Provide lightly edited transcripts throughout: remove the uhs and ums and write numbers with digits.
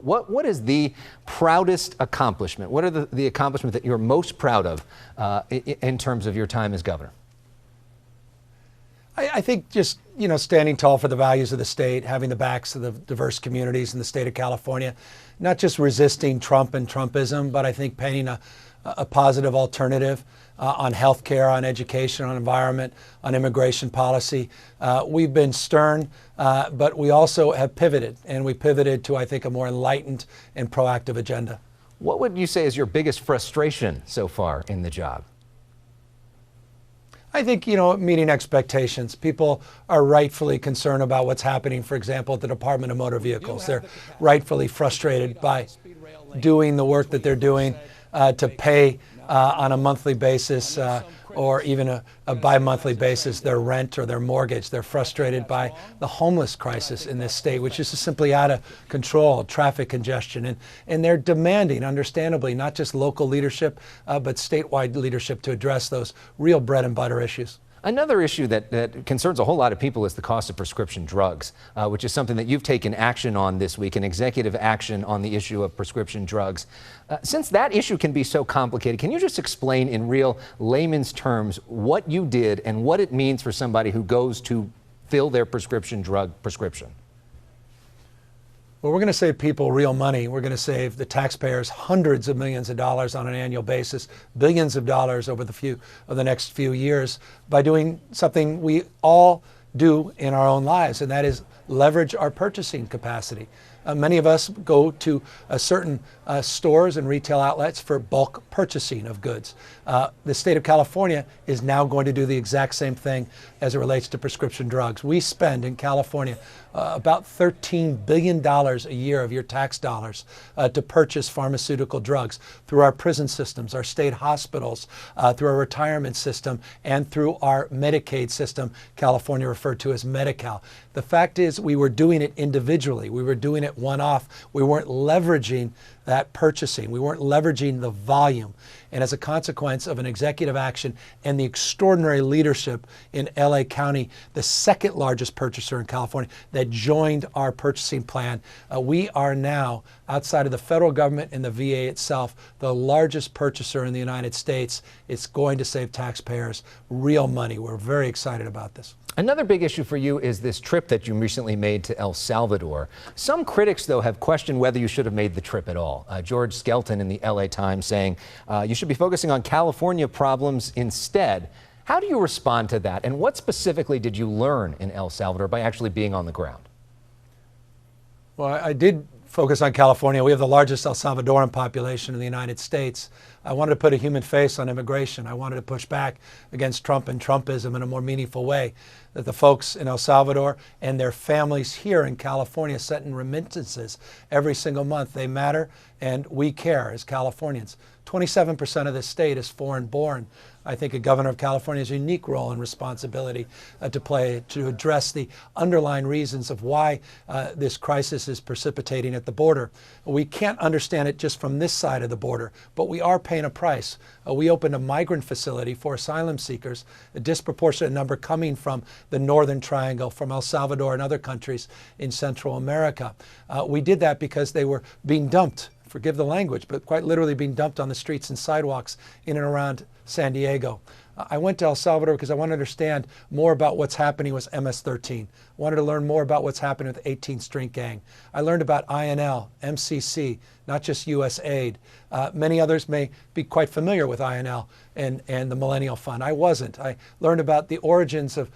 but what is the proudest accomplishment? What are the accomplishments that you're most proud of in terms of your time as governor? I think just, standing tall for the values of the state, having the backs of the diverse communities in the state of California, not just resisting Trump and Trumpism, but I think painting a positive alternative on health care, on education, on environment, on immigration policy. We've been stern, but we also have pivoted, and we pivoted to, I think, a more enlightened and proactive agenda. What would you say is your biggest frustration so far in the job? I think, meeting expectations. People are rightfully concerned about what's happening, for example, at the Department of Motor Vehicles. They're rightfully frustrated by doing the work that they're doing to pay on a monthly basis or even a bi-monthly basis their rent or their mortgage. They're frustrated by the homeless crisis in this state, which is simply out of control, traffic congestion. And they're demanding, understandably, not just local leadership, but statewide leadership to address those real bread and butter issues. Another issue that concerns a whole lot of people is the cost of prescription drugs, which is something that you've taken action on this week, an executive action on the issue of prescription drugs. Since that issue can be so complicated, can you just explain in real layman's terms what you did and what it means for somebody who goes to fill their prescription drug prescription? Well, we're going to save people real money. We're going to save the taxpayers hundreds of millions of dollars on an annual basis, billions of dollars over the next few years by doing something we all do in our own lives, and that is leverage our purchasing capacity. Many of us go to certain stores and retail outlets for bulk purchasing of goods. The state of California is now going to do the exact same thing as it relates to prescription drugs. We spend in California about $13 billion a year of your tax dollars to purchase pharmaceutical drugs through our prison systems, our state hospitals, through our retirement system, and through our Medicaid system, California referred to as Medi-Cal. The fact is we were doing it individually. We were doing it one-off. We weren't leveraging that purchasing. We weren't leveraging the volume. And as a consequence of an executive action and the extraordinary leadership in LA County, the second largest purchaser in California, that joined our purchasing plan, we are now, outside of the federal government and the VA itself, the largest purchaser in the United States. It's going to save taxpayers real money. We're very excited about this. Another big issue for you is this trip that you recently made to El Salvador. Some critics, though, have questioned whether you should have made the trip at all. George Skelton in the LA Times saying you should be focusing on California problems instead. How do you respond to that? And what specifically did you learn in El Salvador by actually being on the ground? Well, I did focus on California. We have the largest El Salvadoran population in the United States. I wanted to put a human face on immigration. I wanted to push back against Trump and Trumpism in a more meaningful way. That the folks in El Salvador and their families here in California sent in remittances every single month. They matter, and we care as Californians. 27% of this state is foreign born. I think a governor of California has a unique role and responsibility to play to address the underlying reasons of why this crisis is precipitating at the border. We can't understand it just from this side of the border, but we are paying a price. We opened a migrant facility for asylum seekers, a disproportionate number coming from the Northern Triangle, from El Salvador and other countries in Central America. We did that because they were being dumped, forgive the language, but quite literally being dumped on the streets and sidewalks in and around San Diego. I went to El Salvador because I want to understand more about what's happening with MS-13. I wanted to learn more about what's happening with the 18th Street Gang. I learned about INL, MCC, not just USAID. Many others may be quite familiar with INL and the Millennial Fund. I wasn't. I learned about the origins of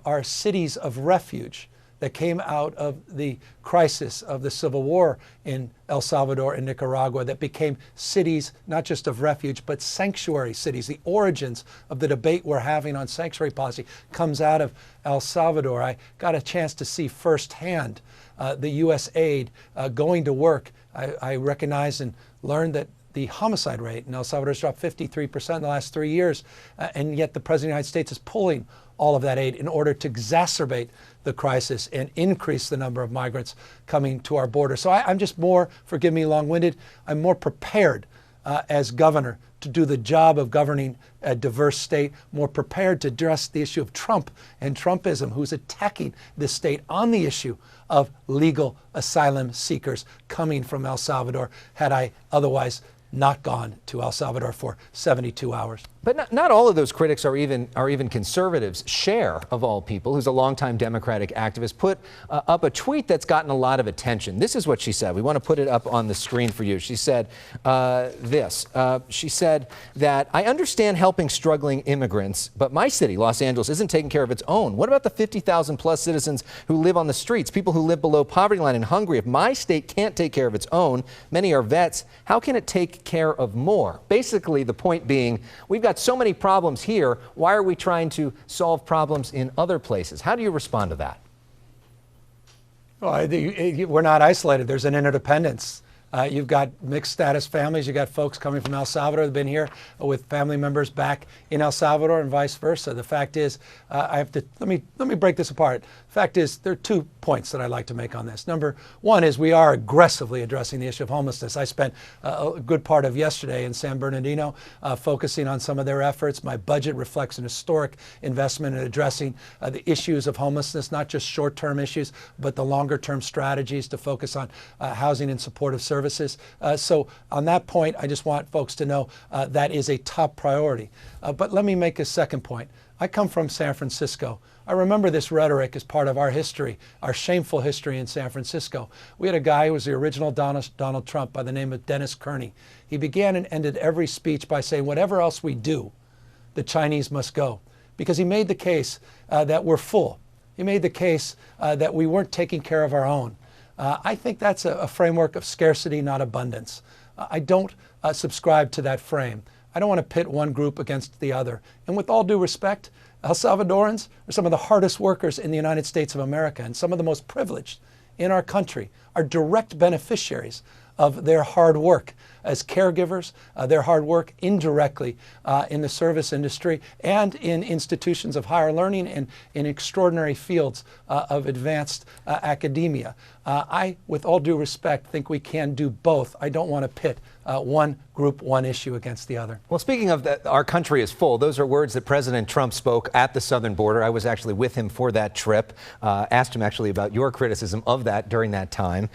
our cities of refuge that came out of the crisis of the Civil War in El Salvador and Nicaragua that became cities not just of refuge, but sanctuary cities. The origins of the debate we're having on sanctuary policy comes out of El Salvador. I got a chance to see firsthand the U.S. aid going to work. I recognized and learned that the homicide rate in El Salvador has dropped 53% in the last 3 years, and yet the President of the United States is pulling all of that aid in order to exacerbate the crisis and increase the number of migrants coming to our border. So I'm just more, forgive me, long-winded, I'm more prepared as governor to do the job of governing a diverse state, more prepared to address the issue of Trump and Trumpism, who's attacking this state on the issue of legal asylum seekers coming from El Salvador, had I otherwise not gone to El Salvador for 72 hours. But not all of those critics are even conservatives. Cher, of all people, who's a longtime Democratic activist, put up a tweet that's gotten a lot of attention. This is what she said. We want to put it up on the screen for you. She said this. She said that, I understand helping struggling immigrants, but my city, Los Angeles, isn't taking care of its own. What about the 50,000 plus citizens who live on the streets, people who live below poverty line and hungry? If my state can't take care of its own, many are vets, how can it take care of more? Basically, the point being, we've got so many problems here. Why are we trying to solve problems in other places? How do you respond to that? Well, we're not isolated. There's an interdependence. You've got mixed status families. You've got folks coming from El Salvador that have been here with family members back in El Salvador and vice versa. The fact is, let me break this apart. The fact is, there are 2 points that I'd like to make on this. Number one is we are aggressively addressing the issue of homelessness. I spent a good part of yesterday in San Bernardino focusing on some of their efforts. My budget reflects an historic investment in addressing the issues of homelessness, not just short-term issues, but the longer-term strategies to focus on housing and supportive services. So on that point, I just want folks to know that is a top priority. But let me make a second point. I come from San Francisco. I remember this rhetoric as part of our history, our shameful history in San Francisco. We had a guy who was the original Donald Trump by the name of Dennis Kearney. He began and ended every speech by saying, whatever else we do, the Chinese must go. Because he made the case that we're full. He made the case that we weren't taking care of our own. I think that's a framework of scarcity, not abundance. I don't subscribe to that frame. I don't want to pit one group against the other. And with all due respect, El Salvadorans are some of the hardest workers in the United States of America, and some of the most privileged in our country are direct beneficiaries of their hard work as caregivers, their hard work indirectly in the service industry and in institutions of higher learning and in extraordinary fields of advanced academia. I, with all due respect, think we can do both. I don't want to pit one group, one issue against the other. Well, speaking of that, our country is full. Those are words that President Trump spoke at the southern border. I was actually with him for that trip. Asked him actually about your criticism of that during that time.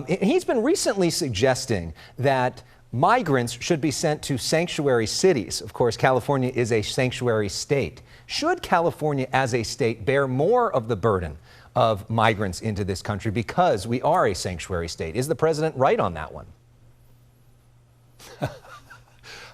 He's been recently suggesting that migrants should be sent to sanctuary cities. Of course, California is a sanctuary state. Should California as a state bear more of the burden of migrants into this country because we are a sanctuary state? Is the president right on that one?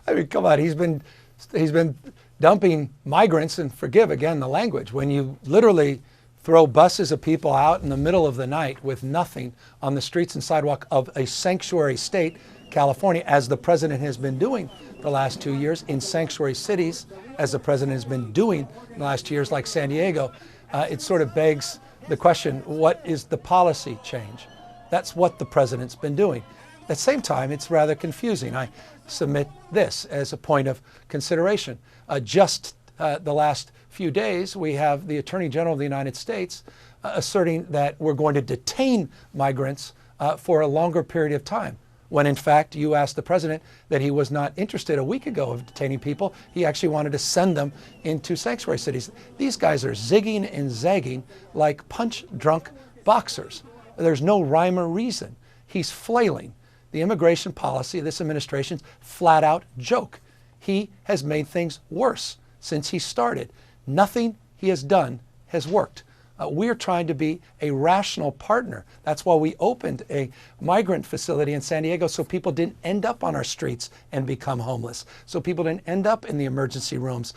I mean, come on, he's been dumping migrants, and forgive again the language, when you literally throw buses of people out in the middle of the night with nothing on the streets and sidewalk of a sanctuary state, California, as the president has been doing the last 2 years, in sanctuary cities, as the president has been doing in the last 2 years, like San Diego, it sort of begs the question, what is the policy change? That's what the president's been doing. At the same time, it's rather confusing. I submit this as a point of consideration. Just the last few days, we have the Attorney General of the United States asserting that we're going to detain migrants for a longer period of time, when in fact you asked the president that he was not interested a week ago of detaining people. He actually wanted to send them into sanctuary cities. These guys are zigging and zagging like punch-drunk boxers. There's no rhyme or reason. He's flailing. The immigration policy of this administration's flat-out joke. He has made things worse since he started. Nothing he has done has worked. We're trying to be a rational partner. That's why we opened a migrant facility in San Diego, so people didn't end up on our streets and become homeless, so people didn't end up in the emergency rooms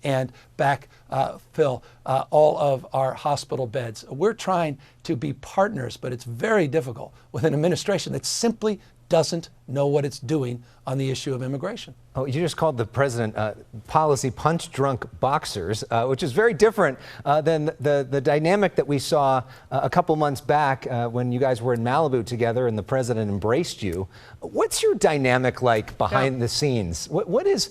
and backfill all of our hospital beds. We're trying to be partners, but it's very difficult with an administration that simply doesn't know what it's doing on the issue of immigration. Oh, you just called the president policy punch-drunk boxers, which is very different than the dynamic that we saw a couple months back when you guys were in Malibu together and the president embraced you. What's your dynamic like behind the scenes? What is?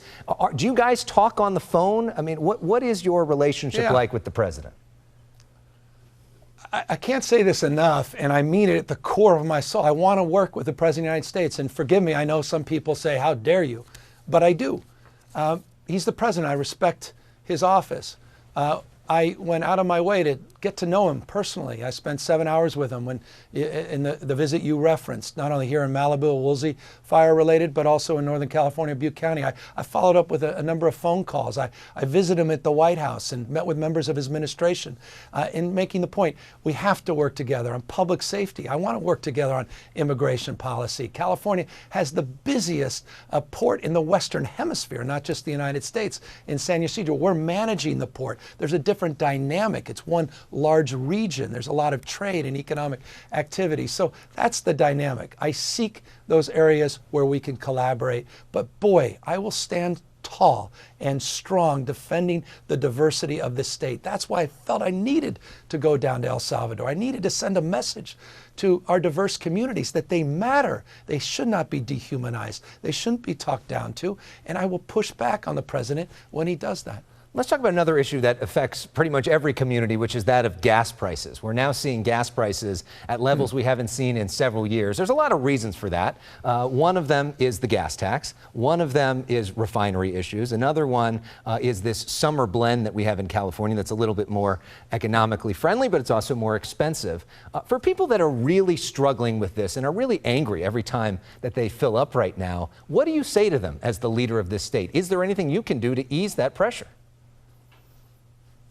Do you guys talk on the phone? I mean, what is your relationship like with the president? I can't say this enough, and I mean it at the core of my soul. I want to work with the President of the United States. And forgive me, I know some people say, how dare you? But I do. He's the president. I respect his office. I went out of my way to get to know him personally. I spent 7 hours with him in the visit you referenced, not only here in Malibu, Woolsey, fire-related, but also in Northern California, Butte County. I followed up with a number of phone calls. I visited him at the White House and met with members of his administration in making the point, we have to work together on public safety. I want to work together on immigration policy. California has the busiest port in the Western Hemisphere, not just the United States, in San Ysidro. We're managing the port. There's a different dynamic. It's one large region. There's a lot of trade and economic activity. So that's the dynamic. I seek those areas where we can collaborate. But boy, I will stand tall and strong defending the diversity of this state. That's why I felt I needed to go down to El Salvador. I needed to send a message to our diverse communities that they matter. They should not be dehumanized. They shouldn't be talked down to. And I will push back on the president when he does that. Let's talk about another issue that affects pretty much every community, which is that of gas prices. We're now seeing gas prices at levels we haven't seen in several years. There's a lot of reasons for that. One of them is the gas tax. One of them is refinery issues. Another one is this summer blend that we have in California that's a little bit more economically friendly, but it's also more expensive. For people that are really struggling with this and are really angry every time that they fill up right now, what do you say to them as the leader of this state? Is there anything you can do to ease that pressure?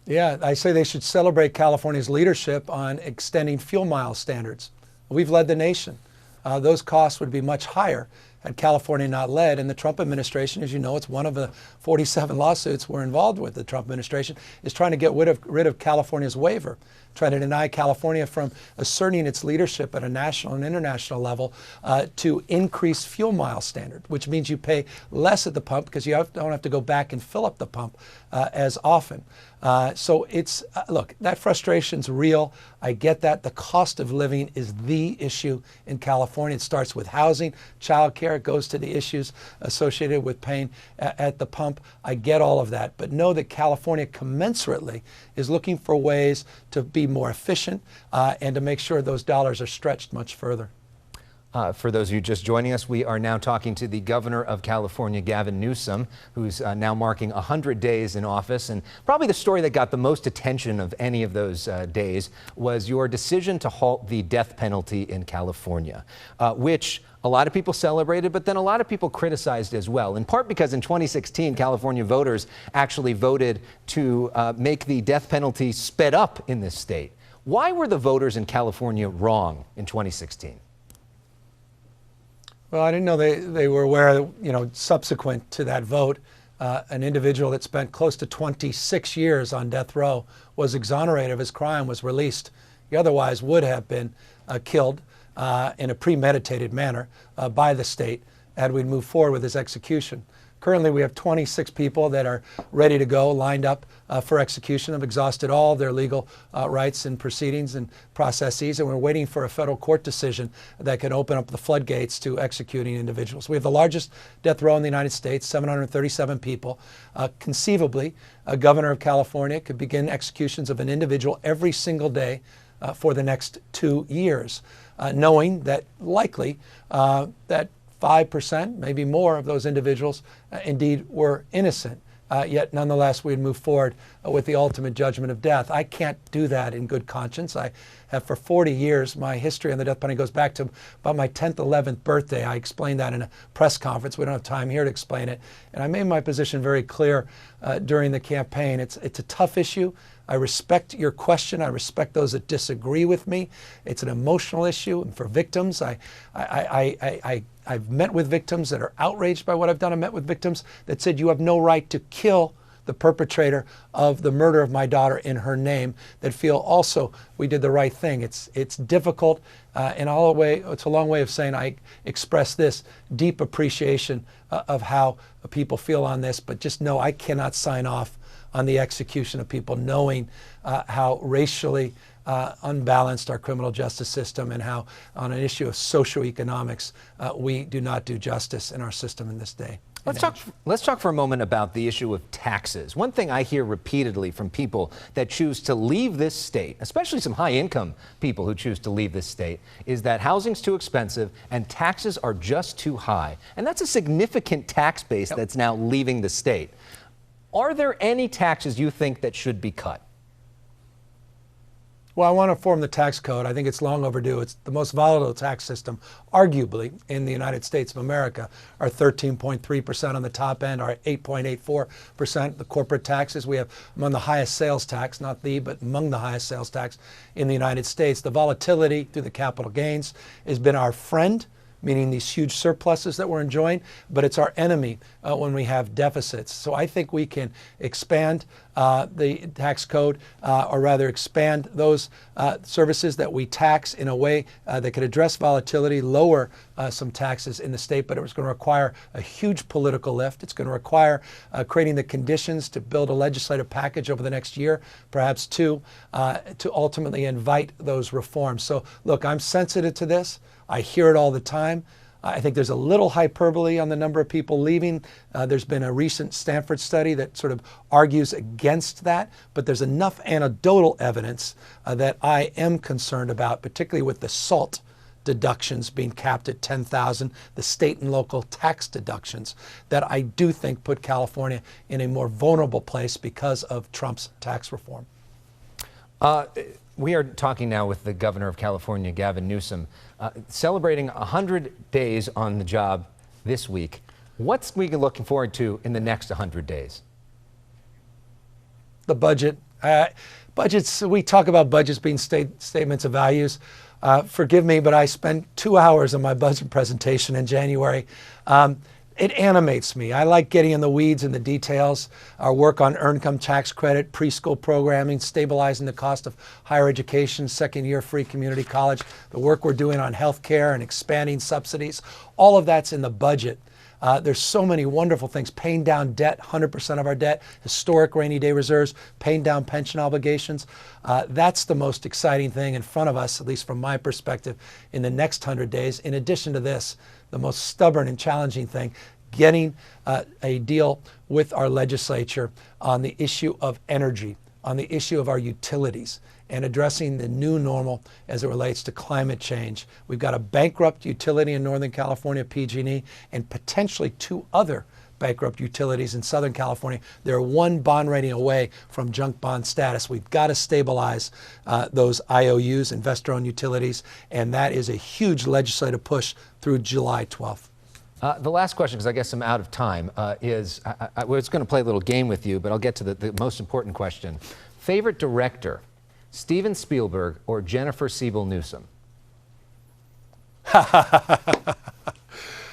Yeah, I say they should celebrate California's leadership on extending fuel mile standards. We've led the nation. Those costs would be much higher had California not led. And the Trump administration, as you know, it's one of the 47 lawsuits we're involved with. The Trump administration is trying to get rid of California's waiver, trying to deny California from asserting its leadership at a national and international level to increase fuel mile standard, which means you pay less at the pump because you don't have to go back and fill up the pump as often. So it's, look, that frustration's real. I get that. The cost of living is the issue in California. It starts with housing, childcare. It goes to the issues associated with paying at the pump. I get all of that. But know that California commensurately is looking for ways to be more efficient and to make sure those dollars are stretched much further. For those of you just joining us, we are now talking to the Governor of California, Gavin Newsom, who's now marking 100 days in office. And probably the story that got the most attention of any of those days was your decision to halt the death penalty in California, which a lot of people celebrated, but then a lot of people criticized as well, in part because in 2016, California voters actually voted to make the death penalty sped up in this state. Why were the voters in California wrong in 2016? Well, I didn't know they were aware, subsequent to that vote, an individual that spent close to 26 years on death row was exonerated of his crime, was released. He otherwise would have been killed in a premeditated manner by the state had we moved forward with his execution. Currently, we have 26 people that are ready to go, lined up for execution, have exhausted all their legal rights and proceedings and processes, and we're waiting for a federal court decision that can open up the floodgates to executing individuals. We have the largest death row in the United States, 737 people. Conceivably, a governor of California could begin executions of an individual every single day for the next 2 years, knowing that likely that 5%, maybe more, of those individuals indeed were innocent. Yet nonetheless, we'd move forward with the ultimate judgment of death. I can't do that in good conscience. I have for 40 years, my history on the death penalty goes back to about my 10th, 11th birthday. I explained that in a press conference. We don't have time here to explain it. And I made my position very clear during the campaign. It's a tough issue. I respect your question. I respect those that disagree with me. It's an emotional issue. And for victims, I've met with victims that are outraged by what I've done. I've met with victims that said you have no right to kill the perpetrator of the murder of my daughter in her name, that feel also we did the right thing. It's difficult, and it's a long way of saying I express this deep appreciation of how people feel on this, but just know I cannot sign off on the execution of people, knowing how racially unbalanced our criminal justice system and how on an issue of socioeconomics we do not do justice in our system in this day. Let's talk for a moment about the issue of taxes. One thing I hear repeatedly from people that choose to leave this state, especially some high-income people who choose to leave this state, is that housing's too expensive and taxes are just too high. And that's a significant tax base that's now leaving the state. Are there any taxes you think that should be cut? Well, I want to reform the tax code. I think it's long overdue. It's the most volatile tax system, arguably, in the United States of America. Our 13.3% on the top end, our 8.84%, the corporate taxes. We have among the highest sales tax, not the, but among the highest sales tax in the United States. The volatility through the capital gains has been our friend, meaning these huge surpluses that we're enjoying, but it's our enemy when we have deficits. So I think we can expand the tax code, or rather expand those services that we tax in a way that could address volatility, lower some taxes in the state, but it was going to require a huge political lift. It's going to require creating the conditions to build a legislative package over the next year, perhaps two, to ultimately invite those reforms. So look, I'm sensitive to this. I hear it all the time. I think there's a little hyperbole on the number of people leaving. There's been a recent Stanford study that sort of argues against that, but there's enough anecdotal evidence that I am concerned about, particularly with the SALT deductions being capped at $10,000, the state and local tax deductions, that I do think put California in a more vulnerable place because of Trump's tax reform. We are talking now with the governor of California, Gavin Newsom, celebrating 100 days on the job this week. What's we looking forward to in the next 100 days? The budget. Budgets, we talk about budgets being statements of values. Forgive me, but I spent 2 hours on my budget presentation in January. It animates me. I like getting in the weeds and the details. Our work on earned income tax credit, preschool programming, stabilizing the cost of higher education, second-year free community college, the work we're doing on health care and expanding subsidies, all of that's in the budget. There's so many wonderful things. Paying down debt, 100% of our debt, historic rainy day reserves, paying down pension obligations. That's the most exciting thing in front of us, at least from my perspective, in the next 100 days. In addition to this, the most stubborn and challenging thing, getting a deal with our legislature on the issue of energy, on the issue of our utilities, and addressing the new normal as it relates to climate change. We've got a bankrupt utility in Northern California, PG&E, and potentially 2 other bankrupt utilities in Southern California. They're 1 bond rating away from junk bond status. We've got to stabilize those IOUs, investor-owned utilities, and that is a huge legislative push through July 12th. The last question, because I guess I'm out of time, is I was going to play a little game with you, but I'll get to the most important question. Favorite director, Steven Spielberg or Jennifer Siebel Newsom?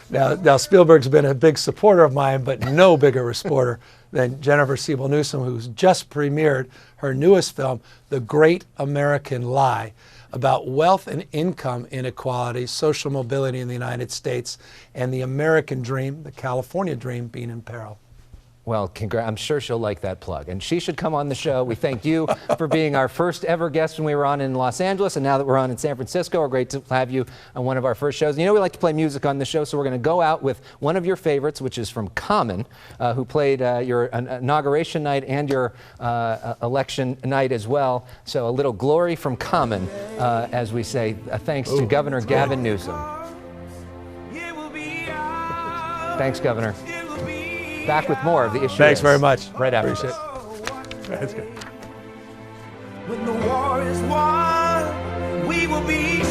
Now, Spielberg's been a big supporter of mine, but no bigger supporter than Jennifer Siebel Newsom, who's just premiered her newest film, The Great American Lie, about wealth and income inequality, social mobility in the United States, and the American dream, the California dream, being in peril. Well, I'm sure she'll like that plug. And she should come on the show. We thank you for being our first ever guest when we were on in Los Angeles. And now that we're on in San Francisco, we're great to have you on one of our first shows. You know, we like to play music on the show, so we're going to go out with one of your favorites, which is from Common, who played your inauguration night and your election night as well. So a little glory from Common, as we say, thanks to Governor Gavin Newsom. Thanks, Governor. Back with more of the issue. Thanks very much. Right after Appreciate this. it. That's good. When the war is won, we will be